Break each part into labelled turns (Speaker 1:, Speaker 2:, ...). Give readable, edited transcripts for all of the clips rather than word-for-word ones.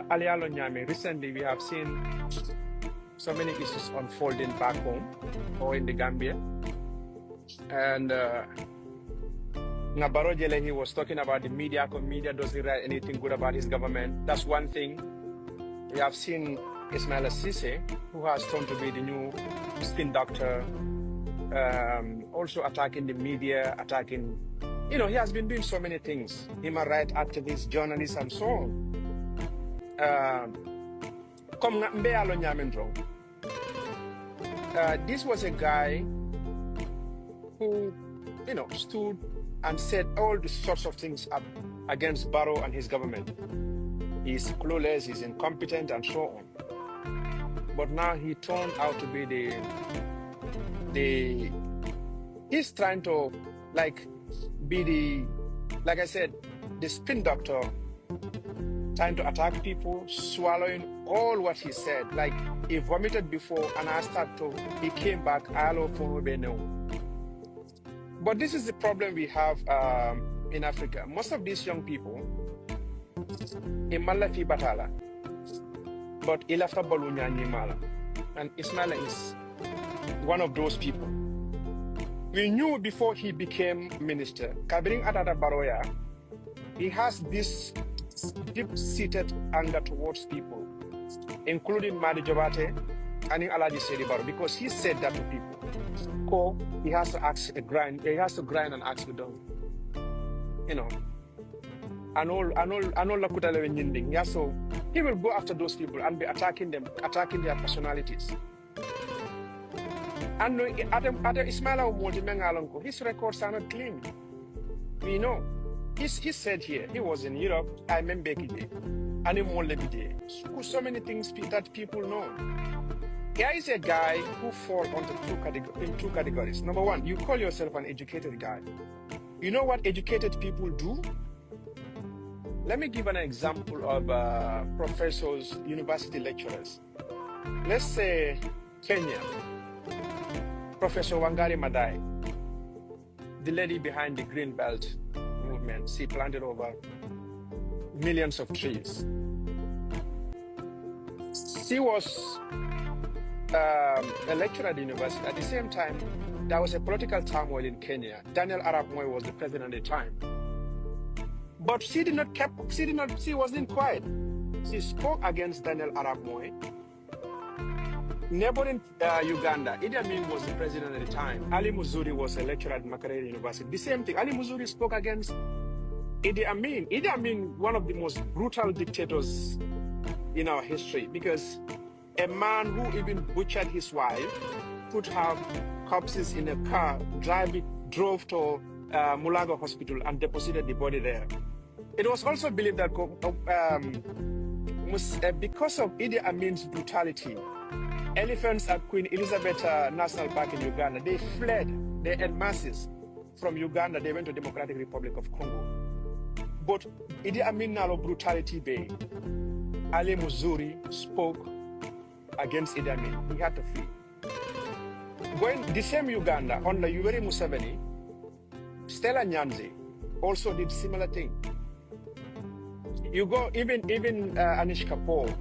Speaker 1: Alialo Nyame, recently we have seen so many issues unfolding back home or in the Gambia. And Ngabaro Jele, he was talking about the media. Media doesn't write anything good about his government. That's one thing. We have seen Ismail Ceesay, who has turned to be the new spin doctor, also attacking the media, attacking, he has been doing so many things. Human rights activists, journalists, and so on. This was a guy who, stood and said all the sorts of things up against Barrow and his government. He's clueless, he's incompetent, and so on. But now he turned out to be he's trying to be like I said, the spin doctor, trying to attack people, swallowing all what he said. Like he vomited before and he came back, but this is the problem we have in Africa. Most of these young people, in Malafi Batala, but Ilafta Balunya Nimala. And Ismail is one of those people. We knew before he became minister, Kabiring Adada Baroya, he has this deep-seated anger towards people, including Madi Jabate and Alaji Sedi Baro, because he said that to people. He has to grind and ask with them. So he will go after those people and be attacking them, attacking their personalities. And Ismaila Multimengalonko, his records are not clean. We know. He said here, he was in Europe, I remember so many things that people know. Here is a guy who falls in two categories. Number one, you call yourself an educated guy. You know what educated people do? Let me give an example of professors, university lecturers. Let's say Kenya, Professor Wangari Maathai, the lady behind the Green Belt movement. She planted over millions of trees. She was a lecturer at the university. At the same time, there was a political turmoil in Kenya. Daniel Arap Moi was the president at the time. But she wasn't quiet. She spoke against Daniel Arap Moi. Neighboring Uganda, Idi Amin was the president at the time. Ali Muzuri was a lecturer at Makerere University. The same thing. Ali Muzuri spoke against Idi Amin. Idi Amin, one of the most brutal dictators in our history, because a man who even butchered his wife, put her corpses in a car, drove to Mulago Hospital and deposited the body there. It was also believed that because of Idi Amin's brutality, elephants at Queen Elizabeth National Park in Uganda, they fled, they en masses from Uganda, they went to Democratic Republic of Congo. But Idi Amin Nalo brutality bay, Ali Muzuri spoke against Idi Amin. He had to flee. Going the same Uganda, under Yoweri Museveni, Stella Nyanzi also did similar thing. You go, even Anish Kapoor,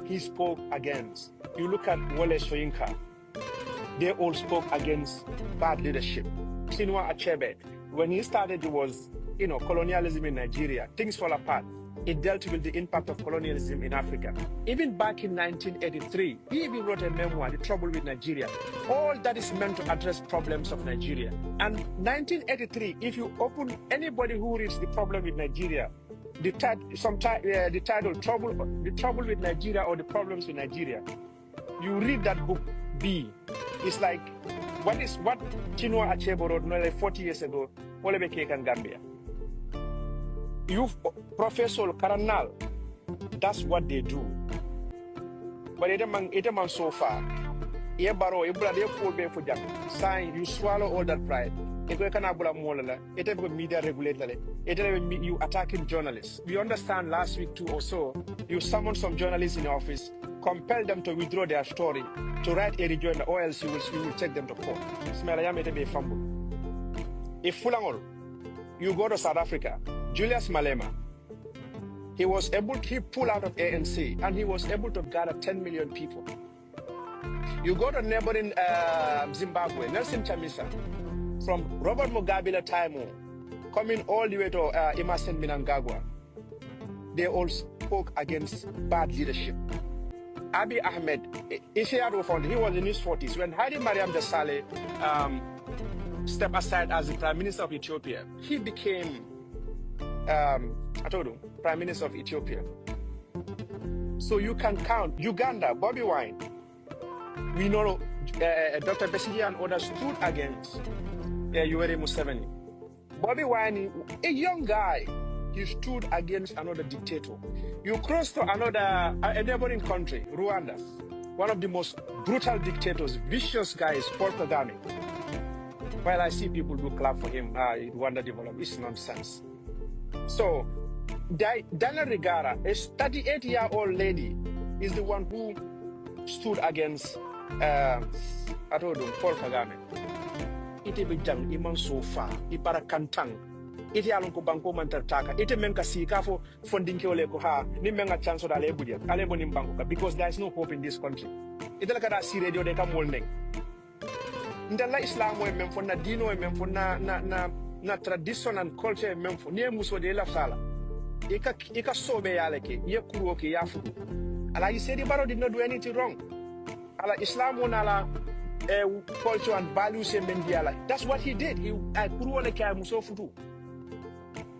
Speaker 1: he spoke against. You look at Wole Soyinka, they all spoke against bad leadership. Chinua Achebe, when he started, it was, colonialism in Nigeria. Things fall apart. It dealt with the impact of colonialism in Africa. Even back in 1983, he even wrote a memoir, The Trouble with Nigeria. All that is meant to address problems of Nigeria. And 1983, if you open anybody who reads The Problem with Nigeria, the title Trouble with Nigeria or The Problems with Nigeria, you read that book B. It's like, what Chinua Achebe wrote nearly 40 years ago, Olebeke and Gambia. Professor Karanal, that's what they do. But it man so far. You swallow all that pride. Media regulator. You attacking journalists. We understand last week too or so, you summoned some journalists in office, compel them to withdraw their story, to write a rejoinder, or else you will take them to court. If Fulangol, you go to South Africa, Julius Malema, He pulled out of ANC and he was able to gather 10 million people. You go to neighboring Zimbabwe, Nelson Chamisa, from Robert Mugabe time, coming all the way to Emerson Mnangagwa, they all spoke against bad leadership. Abiy Ahmed, if he was in his 40s. When Haile Mariam Desalegn stepped aside as the Prime Minister of Ethiopia, he became, Prime Minister of Ethiopia. So you can count Uganda, Bobby Wine. We know Dr. Besigye and others stood against Yoweri Museveni. Bobby Wine, a young guy, he stood against another dictator. You cross to a neighboring country, Rwanda, one of the most brutal dictators, vicious guys, Paul Kagame. While I see people who clap for him, Rwanda developed, it's nonsense. So, Daniel Rigara, a 38-year-old lady, is the one who stood against Paul Kagame. Ite bijang imang sofa, ipara kantang. Ite alon ko banko mantartaka. Ite menka sika fo funding ke ole ko ha. Ni menga chance da le budget. Ale bonim banko ka because there is no hope in this country. Ite la kada si radio de ka molneng. Ndala Islam o memfo na dino o memfo na tradition and culture memfo. Ni muso de la sala. Ika sobe yale ke. Ye kuro ke ya fudu. Ala Isedi Barrow did not do anything wrong. Ala Islam on ala culture and values in Mendiala. That's what he did. He kuro le ke muso fudu.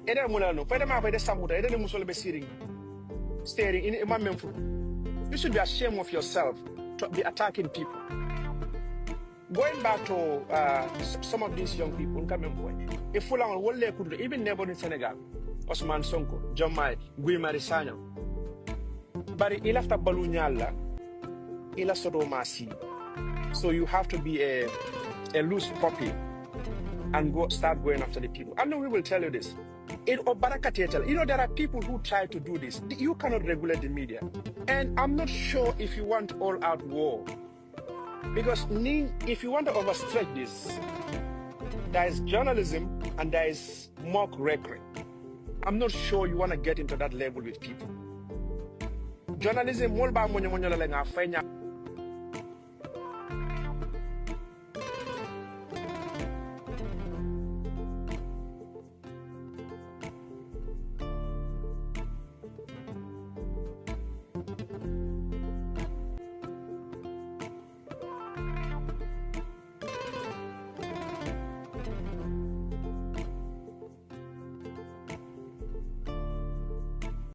Speaker 1: Ede mulano, pwede ma pwede samuta, ede ni musole be staring in my memfu. You should be ashamed of yourself to be attacking people. Going back to some of these young people, if Fulan Wole could even never in Senegal, Osman Sonko, John Mai, Guy Marissanya. But he left a balunyala, ila sodomasi. So you have to be a loose puppy and start going after the people. I know we will tell you this. You know, there are people who try to do this. You cannot regulate the media. And I'm not sure if you want all-out war. Because if you want to overstretch this, there is journalism and there is mock rhetoric. I'm not sure you want to get into that level with people. Journalism,